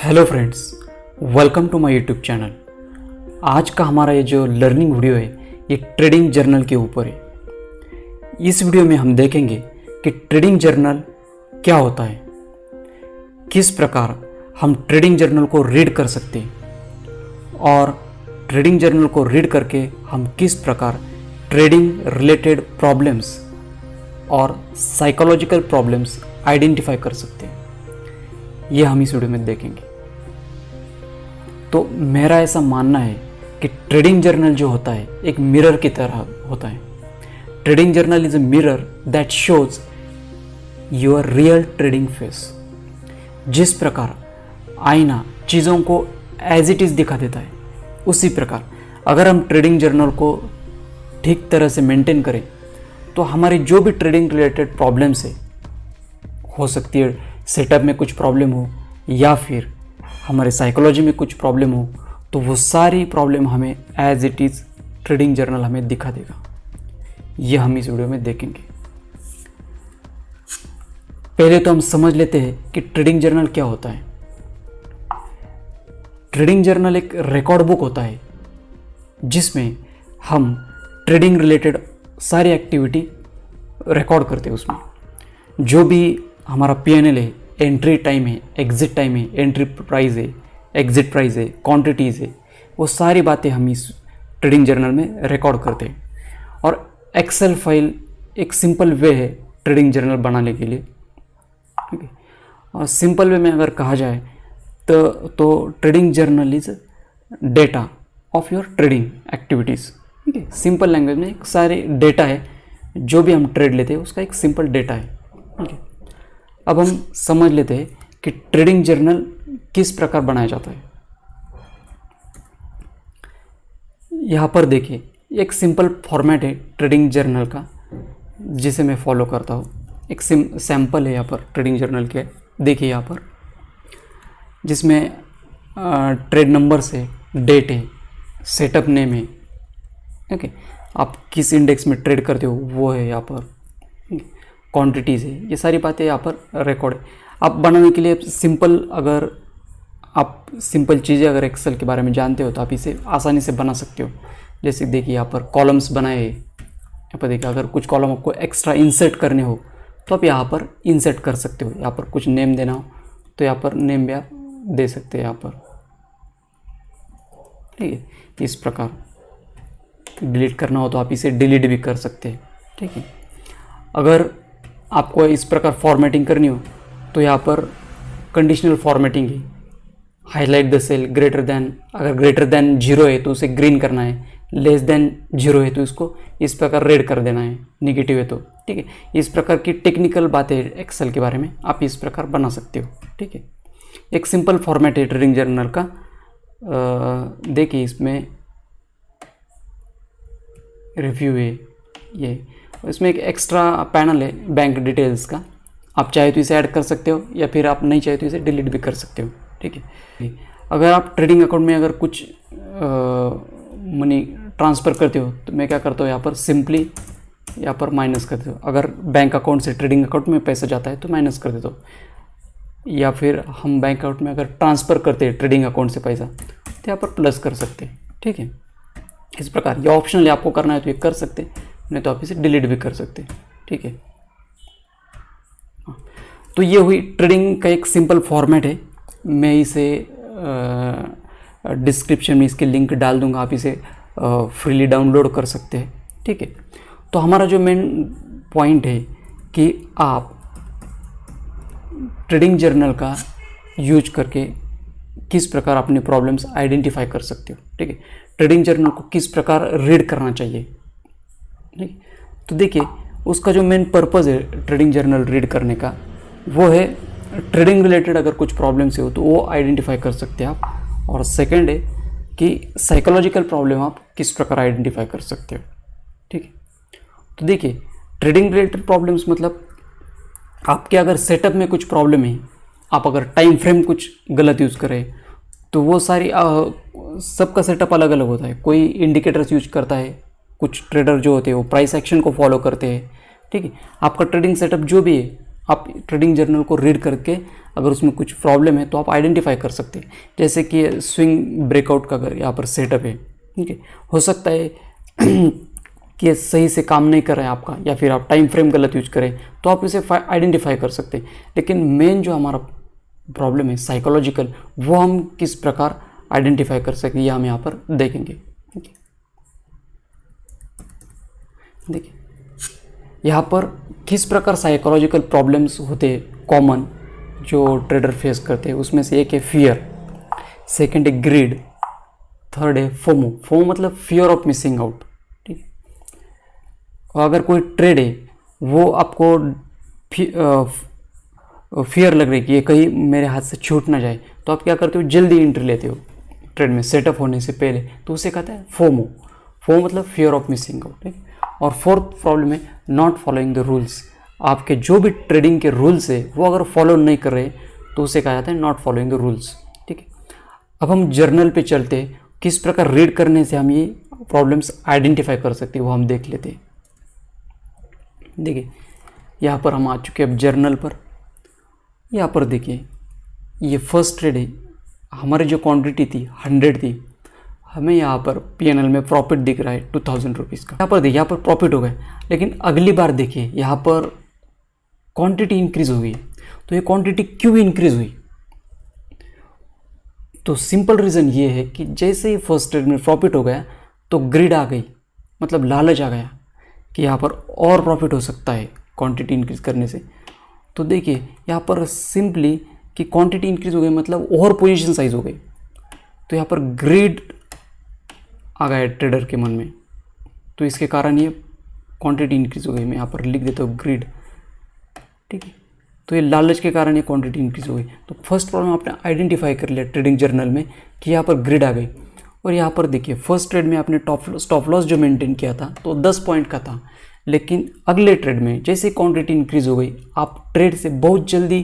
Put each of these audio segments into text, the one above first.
Hello friends, welcome to my YouTube channel. आज का हमारा ये जो लर्निंग वीडियो है ये ट्रेडिंग जर्नल के ऊपर है। इस वीडियो में हम देखेंगे कि ट्रेडिंग जर्नल क्या होता है, किस प्रकार हम ट्रेडिंग जर्नल को रीड कर सकते हैं और ट्रेडिंग जर्नल को रीड करके हम किस प्रकार ट्रेडिंग रिलेटेड प्रॉब्लम्स और साइकोलॉजिकल प्रॉब्लम्स आइडेंटिफाई कर सकते हैं। ये हम इस वीडियो में देखेंगे। तो मेरा ऐसा मानना है कि ट्रेडिंग जर्नल जो होता है एक मिरर की तरह होता है। Trading journal is a mirror that shows your real trading face. जिस प्रकार आईना चीज़ों को एज इट इज़ दिखा देता है, उसी प्रकार अगर हम ट्रेडिंग जर्नल को ठीक तरह से मेंटेन करें तो हमारी जो भी ट्रेडिंग रिलेटेड प्रॉब्लम्स है, हो सकती है सेटअप में कुछ प्रॉब्लम हो या फिर हमारे साइकोलॉजी में कुछ प्रॉब्लम हो, तो वो सारी प्रॉब्लम हमें as it is trading journal हमें दिखा देगा। ये हम इस वीडियो में देखेंगे। पहले तो हम समझ लेते हैं कि ट्रेडिंग जर्नल क्या होता है। ट्रेडिंग जर्नल एक रिकॉर्ड बुक होता है जिसमें हम ट्रेडिंग रिलेटेड सारी एक्टिविटी रिकॉर्ड करते हैं। उसमें जो भी हमारा P&L है, एंट्री टाइम है, एग्जिट टाइम है, एंट्री प्राइस है, एग्जिट प्राइस है, क्वांटिटीज़ है, वो सारी बातें हम इस ट्रेडिंग जर्नल में रिकॉर्ड करते हैं। और एक्सेल फाइल एक सिंपल वे है ट्रेडिंग जर्नल बनाने के लिए। ठीक है, और सिंपल वे में अगर कहा जाए तो trading journal is data of your trading activities. ठीक है, सिंपल लैंग्वेज में एक सारे डेटा है, जो भी हम ट्रेड लेते हैं उसका एक सिंपल डेटा है। ठीक है, अब हम समझ लेते हैं कि ट्रेडिंग जर्नल किस प्रकार बनाया जाता है। यहाँ पर देखिए, एक सिंपल फॉर्मेट है ट्रेडिंग जर्नल का जिसे मैं फॉलो करता हूँ। एक सैम्पल है यहाँ पर ट्रेडिंग जर्नल के। देखिए यहाँ पर जिसमें ट्रेड नंबर्स है, डेट है, सेटअप नेम है। ओके, आप किस इंडेक्स में ट्रेड करते हो वो है यहाँ पर, क्वांटिटीज़ है, ये सारी बातें यहाँ पर रिकॉर्ड है। आप बनाने के लिए सिंपल, अगर आप सिंपल चीज़ें अगर एक्सेल के बारे में जानते हो तो आप इसे आसानी से बना सकते हो। जैसे देखिए यहाँ पर कॉलम्स बनाए, यहाँ पर देखिए अगर कुछ कॉलम आपको एक्स्ट्रा इंसर्ट करने हो तो आप यहाँ पर इंसर्ट कर सकते हो। यहाँ पर कुछ नेम देना हो तो यहाँ पर नेम भी आप दे सकते हैं यहाँ पर। ठीक है, इस प्रकार डिलीट करना हो तो आप इसे डिलीट भी कर सकते हैं। ठीक है, अगर आपको इस प्रकार फॉर्मेटिंग करनी हो तो यहाँ पर कंडीशनल फॉर्मेटिंग है। Highlight the cell greater than, अगर ग्रेटर देन 0 है तो उसे ग्रीन करना है, लेस देन 0 है तो इसको इस प्रकार रेड कर देना है, नेगेटिव है तो। ठीक है, इस प्रकार की टेक्निकल बातें एक्सेल के बारे में आप इस प्रकार बना सकते हो। ठीक है, एक सिंपल फॉर्मेट है ट्रेडिंग जर्नल का। देखिए इसमें रिव्यू है, ये इसमें एक एक्स्ट्रा पैनल है बैंक डिटेल्स का। आप चाहे तो इसे ऐड कर सकते हो या फिर आप नहीं चाहे तो इसे डिलीट भी कर सकते हो। ठीक है, अगर आप ट्रेडिंग अकाउंट में अगर कुछ मनी ट्रांसफ़र करते हो तो मैं क्या करता हूँ, यहाँ पर सिंपली यहाँ पर माइनस कर देता हूँ। अगर बैंक अकाउंट से ट्रेडिंग अकाउंट में पैसा जाता है तो माइनस कर देता हूँ, या फिर हम बैंक अकाउंट में अगर ट्रांसफ़र करते हैं ट्रेडिंग अकाउंट से पैसा तो यहाँ पर प्लस कर सकते हैं। ठीक है, इस प्रकार ये ऑप्शनल आपको करना है तो ये कर सकते हैं, नहीं तो आप इसे डिलीट भी कर सकते हैं। ठीक है, तो ये हुई ट्रेडिंग का एक सिंपल फॉर्मेट है। मैं इसे डिस्क्रिप्शन में इसके लिंक डाल दूंगा, आप इसे फ्रीली डाउनलोड कर सकते हैं। ठीक है, तो हमारा जो मेन पॉइंट है कि आप ट्रेडिंग जर्नल का यूज करके किस प्रकार अपनी प्रॉब्लम्स आइडेंटिफाई कर सकते हो। ठीक है, ट्रेडिंग जर्नल को किस प्रकार रीड करना चाहिए। ठीक, तो देखिए उसका जो मेन पर्पज़ है ट्रेडिंग जर्नल रीड करने का, वो है ट्रेडिंग रिलेटेड अगर कुछ प्रॉब्लम्स हो तो वो आइडेंटिफाई कर सकते हैं आप। और सेकंड है कि साइकोलॉजिकल प्रॉब्लम आप किस प्रकार आइडेंटिफाई कर सकते हो। ठीक है, तो देखिए ट्रेडिंग रिलेटेड प्रॉब्लम्स मतलब आपके अगर सेटअप में कुछ प्रॉब्लम है, आप अगर टाइम फ्रेम कुछ गलत यूज़ करें तो वो सारी सबका सेटअप अलग अलग होता है। कोई इंडिकेटर्स यूज करता है, कुछ ट्रेडर जो होते हैं वो प्राइस एक्शन को फॉलो करते हैं। ठीक है, आपका ट्रेडिंग सेटअप जो भी है आप ट्रेडिंग जर्नल को रीड करके अगर उसमें कुछ प्रॉब्लम है तो आप आइडेंटिफाई कर सकते हैं। जैसे कि स्विंग ब्रेकआउट का अगर यहाँ पर सेटअप है, ठीक है, हो सकता है कि सही से काम नहीं कर रहा है आपका, या फिर आप टाइम फ्रेम गलत यूज करें, तो आप इसे आइडेंटिफाई कर सकते हैं। लेकिन मेन जो हमारा प्रॉब्लम है साइकोलॉजिकल, वो हम किस प्रकार आइडेंटिफाई कर सकते हैं ये हम यहाँ पर देखेंगे। देखिए यहाँ पर किस प्रकार साइकोलॉजिकल प्रॉब्लम्स होते हैं कॉमन जो ट्रेडर फेस करते हैं। उसमें से एक है फियर, सेकंड है ग्रीड, थर्ड है फोमो। फोमो मतलब फियर ऑफ मिसिंग आउट, ठीक है। और अगर कोई ट्रेड है वो आपको फियर लग रही है कि ये कहीं मेरे हाथ से छूट ना जाए, तो आप क्या करते हो, जल्दी एंट्री लेते हो ट्रेड में सेटअप होने से पहले, तो उसे कहता है फोमो। फोमो मतलब फियर ऑफ मिसिंग आउट, ठीक है। और फोर्थ प्रॉब्लम है नॉट फॉलोइंग द रूल्स। आपके जो भी ट्रेडिंग के रूल्स है वो अगर फॉलो नहीं कर रहे तो उसे कहा जाता है नॉट फॉलोइंग द रूल्स, ठीक है। अब हम जर्नल पे चलते हैं, किस प्रकार रीड करने से हम ये प्रॉब्लम्स आइडेंटिफाई कर सकते हैं वो हम देख लेते हैं। देखिए यहाँ पर हम आ चुके हैं अब जर्नल पर। यहाँ पर देखिए ये फर्स्ट ट्रेड है, हमारी जो क्वांटिटी थी 100 थी, हमें यहाँ पर पीएनएल में प्रॉफिट दिख रहा है 2000 रुपीज़ का। यहाँ पर देखिए यहाँ पर प्रॉफिट हो गया, लेकिन अगली बार देखिए यहाँ पर क्वांटिटी इंक्रीज हो गई। तो ये क्वांटिटी क्यों इंक्रीज हुई? तो सिंपल रीज़न ये है कि जैसे ही फर्स्ट ट्रेड में प्रॉफिट हो गया तो ग्रिड आ गई, मतलब लालच आ गया कि यहाँ पर और प्रॉफिट हो सकता है क्वांटिटी इंक्रीज करने से। तो देखिए यहाँ पर सिंपली कि क्वांटिटी इंक्रीज हो गई मतलब और पोजीशन साइज हो गई, तो यहाँ पर ग्रिड आ गया ट्रेडर के मन में, तो इसके कारण ये क्वांटिटी इंक्रीज हो गई। मैं यहाँ पर लिख देता हूँ ग्रिड, ठीक है। तो ये लालच के कारण ये क्वांटिटी इंक्रीज हो गई। तो फर्स्ट प्रॉब्लम आपने आइडेंटिफाई कर लिया ट्रेडिंग जर्नल में कि यहाँ पर ग्रिड आ गई। और यहाँ पर देखिए फर्स्ट ट्रेड में आपने स्टॉप लॉस जो मेंटेन किया था तो 10 पॉइंट का था, लेकिन अगले ट्रेड में जैसे क्वांटिटी इंक्रीज हो गई आप ट्रेड से बहुत जल्दी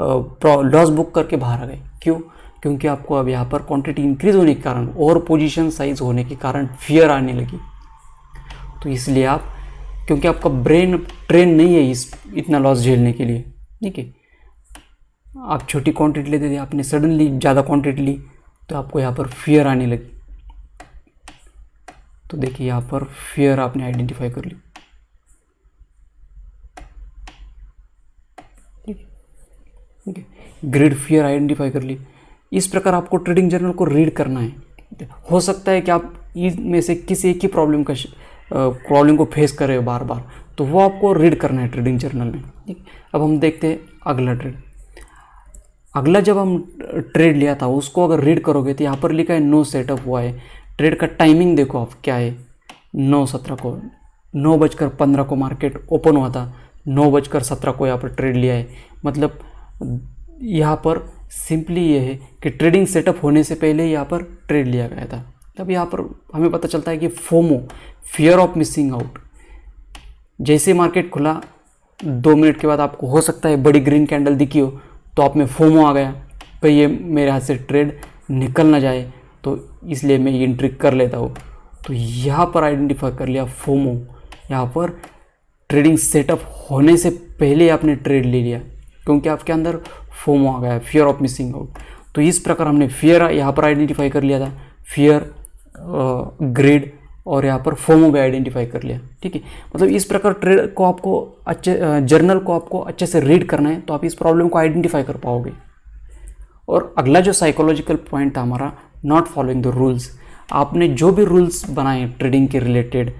लॉस बुक करके बाहर आ गए। क्यों? क्योंकि आपको अब यहाँ पर क्वांटिटी इंक्रीज होने के कारण और पोजीशन साइज होने के कारण फियर आने लगी। तो इसलिए आप, क्योंकि आपका ब्रेन ट्रेन नहीं है इतना लॉस झेलने के लिए, ठीक है, आप छोटी क्वांटिटी लेते थे, आपने सडनली ज़्यादा क्वांटिटी ली तो आपको यहाँ पर फियर आने लगी। तो देखिए यहाँ पर फियर आपने आइडेंटिफाई कर ली, ठीक है। ग्रिड फियर आइडेंटिफाई कर ली। इस प्रकार आपको ट्रेडिंग जर्नल को रीड करना है। हो सकता है कि आप इनमें से किसी एक ही प्रॉब्लम को फेस कर रहे हो बार बार, तो वो आपको रीड करना है ट्रेडिंग जर्नल में, ठीक। अब हम देखते हैं अगला ट्रेड। अगला जब हम ट्रेड लिया था उसको अगर रीड करोगे तो यहाँ पर लिखा है नो सेटअप हुआ है। ट्रेड का टाइमिंग देखो आप क्या है, 9:17 को, 9:15 को मार्केट ओपन हुआ था, 9:17 को यहाँ पर ट्रेड लिया है। मतलब यहाँ पर सिंपली ये है कि ट्रेडिंग सेटअप होने से पहले यहाँ पर ट्रेड लिया गया था। तब यहाँ पर हमें पता चलता है कि FOMO, fear of missing out, जैसे मार्केट खुला 2 मिनट के बाद आपको हो सकता है बड़ी ग्रीन कैंडल दिखी हो, तो आप में फोमो आ गया कि ये मेरे हाथ से ट्रेड निकल ना जाए, तो इसलिए मैं ये एंट्री कर लेता हूँ। तो यहाँ पर आइडेंटिफाई कर लिया फोमो, यहाँ पर ट्रेडिंग सेटअप होने से पहले आपने ट्रेड ले लिया क्योंकि आपके अंदर फोमो आ गया, फियर ऑफ मिसिंग आउट। तो इस प्रकार हमने फियर यहाँ पर आइडेंटिफाई कर लिया था, फियर, ग्रिड और यहाँ पर फोमो भी आइडेंटिफाई कर लिया, ठीक है। मतलब इस प्रकार ट्रेड को आपको जर्नल को आपको अच्छे से रीड करना है तो आप इस प्रॉब्लम को आइडेंटिफाई कर पाओगे। और अगला जो साइकोलॉजिकल पॉइंट था हमारा, नॉट फॉलोइंग द रूल्स। आपने जो भी रूल्स बनाए ट्रेडिंग के रिलेटेड,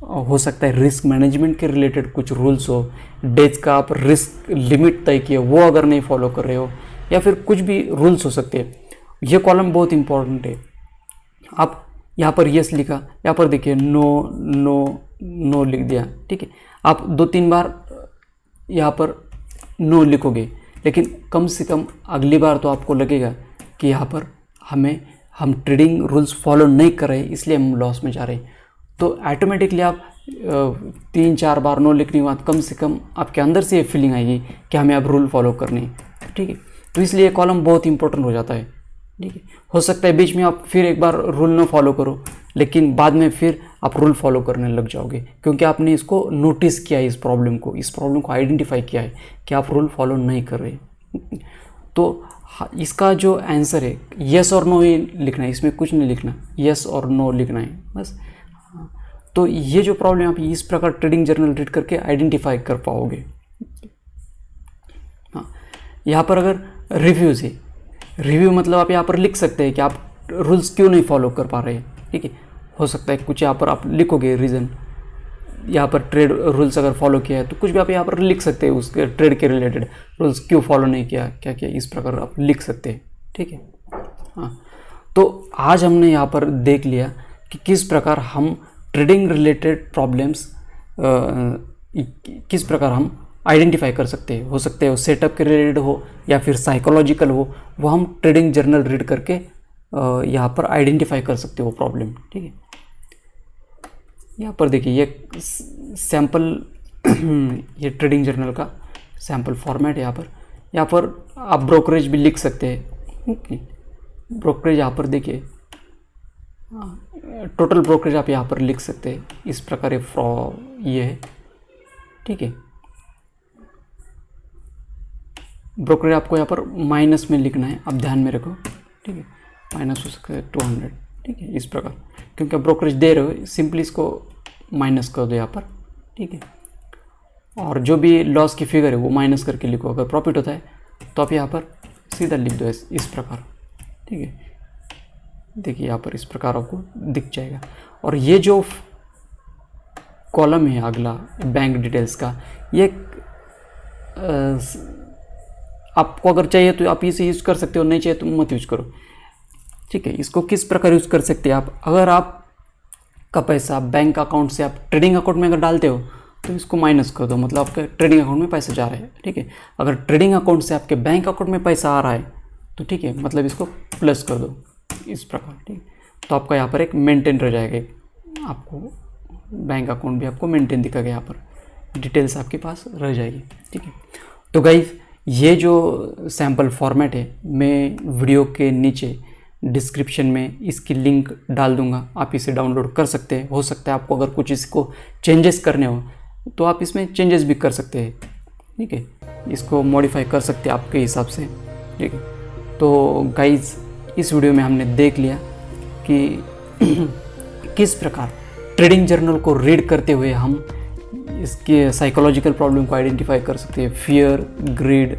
हो सकता है रिस्क मैनेजमेंट के रिलेटेड कुछ रूल्स हो, डेज का आप रिस्क लिमिट तय किए वो अगर नहीं फॉलो कर रहे हो, या फिर कुछ भी रूल्स हो सकते हैं। ये कॉलम बहुत इंपॉर्टेंट है। आप यहाँ पर यस लिखा, यहाँ पर देखिए नो नो नो लिख दिया, ठीक है। आप 2-3 बार यहाँ पर नो लिखोगे, लेकिन कम से कम अगली बार तो आपको लगेगा कि यहाँ पर हम ट्रेडिंग रूल्स फॉलो नहीं कर रहे इसलिए हम लॉस में जा रहे हैं। तो ऑटोमेटिकली आप 3-4 बार नो लिखने के बाद कम से कम आपके अंदर से ये फीलिंग आएगी कि हमें अब रूल फॉलो करने हैं, ठीक है। तो इसलिए कॉलम बहुत इंपॉर्टेंट हो जाता है, ठीक है। हो सकता है बीच में आप फिर एक बार रूल ना फॉलो करो, लेकिन बाद में फिर आप रूल फॉलो करने लग जाओगे, क्योंकि आपने इसको नोटिस किया है, इस प्रॉब्लम को आइडेंटिफाई किया है कि आप रूल फॉलो नहीं कर रहे। तो इसका जो आंसर है यस और नो ही लिखना है, इसमें कुछ नहीं लिखना, यस और नो लिखना है बस। तो ये जो प्रॉब्लम आप इस प्रकार ट्रेडिंग जर्नल रीड करके आइडेंटिफाई कर पाओगे। हाँ, यहाँ पर अगर रिव्यूज़ है, रिव्यू मतलब आप यहाँ पर लिख सकते हैं कि आप रूल्स क्यों नहीं फॉलो कर पा रहे हैं। ठीक है, हो सकता है कुछ यहाँ पर आप लिखोगे रीज़न, यहाँ पर ट्रेड रूल्स अगर फॉलो किया है तो कुछ भी आप यहाँ पर लिख सकते हैं, उसके ट्रेड के रिलेटेड रूल्स क्यों फॉलो नहीं किया, क्या किया, इस प्रकार आप लिख सकते हैं। ठीक है, हाँ, तो आज हमने यहाँ पर देख लिया कि किस प्रकार हम ट्रेडिंग रिलेटेड प्रॉब्लम्स किस प्रकार हम आइडेंटिफाई कर सकते हैं। हो सकते हैं वो सेटअप के रिलेटेड हो या फिर साइकोलॉजिकल हो, वो हम ट्रेडिंग जर्नल रीड करके यहाँ पर आइडेंटिफाई कर सकते हो प्रॉब्लम। ठीक है, यहाँ पर देखिए ये सैम्पल ये ट्रेडिंग जर्नल का सैम्पल फॉर्मेट है। यहाँ पर आप ब्रोकरेज भी लिख सकते हैं। ब्रोकरेज यहाँ पर देखिए, टोटल ब्रोकरेज आप यहाँ पर लिख सकते हैं, इस प्रकार ये है। ठीक है, ब्रोकरेज आपको यहाँ पर माइनस में लिखना है, आप ध्यान में रखो। ठीक है, माइनस हो सकता है 200। ठीक है, इस प्रकार, क्योंकि आप ब्रोकरेज दे रहे हो, सिंपली इसको माइनस कर दो यहाँ पर। ठीक है, और जो भी लॉस की फिगर है वो माइनस करके लिखो। अगर प्रॉफिट होता है तो आप यहाँ पर सीधा लिख दो इस प्रकार। ठीक है, देखिए यहाँ पर इस प्रकार आपको दिख जाएगा। और ये जो कॉलम है अगला बैंक डिटेल्स का, ये आपको अगर चाहिए तो आप इसे यूज़ कर सकते हो, नहीं चाहिए तो मत यूज़ करो। ठीक है, इसको किस प्रकार यूज़ कर सकते हैं आप, अगर आप का पैसा बैंक अकाउंट से आप ट्रेडिंग अकाउंट में अगर डालते हो तो इसको माइनस कर दो, मतलब आपके ट्रेडिंग अकाउंट में पैसे जा रहे हैं। ठीक है, अगर ट्रेडिंग अकाउंट से आपके बैंक अकाउंट में पैसा आ रहा है तो ठीक है, मतलब इसको प्लस कर दो इस प्रकार। ठीक है, तो आपका यहाँ पर एक मेंटेन रह जाएगा, आपको बैंक अकाउंट भी आपको मेंटेन दिखेगा, यहाँ पर डिटेल्स आपके पास रह जाएगी। ठीक है, तो गाइस ये जो सैम्पल फॉर्मेट है मैं वीडियो के नीचे डिस्क्रिप्शन में इसकी लिंक डाल दूंगा, आप इसे डाउनलोड कर सकते हैं। हो सकता है आपको अगर कुछ इसको चेंजेस करने हो तो आप इसमें चेंजेस भी कर सकते हैं। ठीक है, इसको मॉडिफाई कर सकते हैं आपके हिसाब से। ठीक है, तो गाइज इस वीडियो में हमने देख लिया कि किस प्रकार ट्रेडिंग जर्नल को रीड करते हुए हम इसके साइकोलॉजिकल प्रॉब्लम को आइडेंटिफाई कर सकते हैं, फियर, ग्रीड,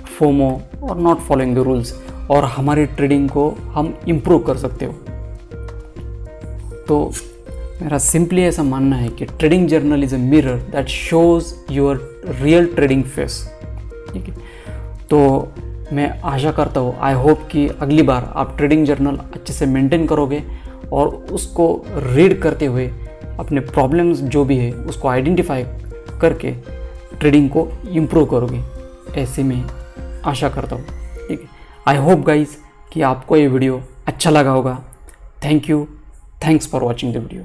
फोमो और नॉट फॉलोइंग द रूल्स, और हमारे ट्रेडिंग को हम इम्प्रूव कर सकते हो। तो मेरा सिंपली ऐसा मानना है कि trading journal is a mirror that shows your real trading face. ठीक है, तो मैं आशा करता हूँ, आई होप कि अगली बार आप ट्रेडिंग जर्नल अच्छे से मेंटेन करोगे और उसको रीड करते हुए अपने प्रॉब्लम्स जो भी है उसको आइडेंटिफाई करके ट्रेडिंग को इम्प्रूव करोगे, ऐसे मैं आशा करता हूँ। ठीक है, आई होप गाइज कि आपको ये वीडियो अच्छा लगा होगा। Thank you, thanks for watching the video.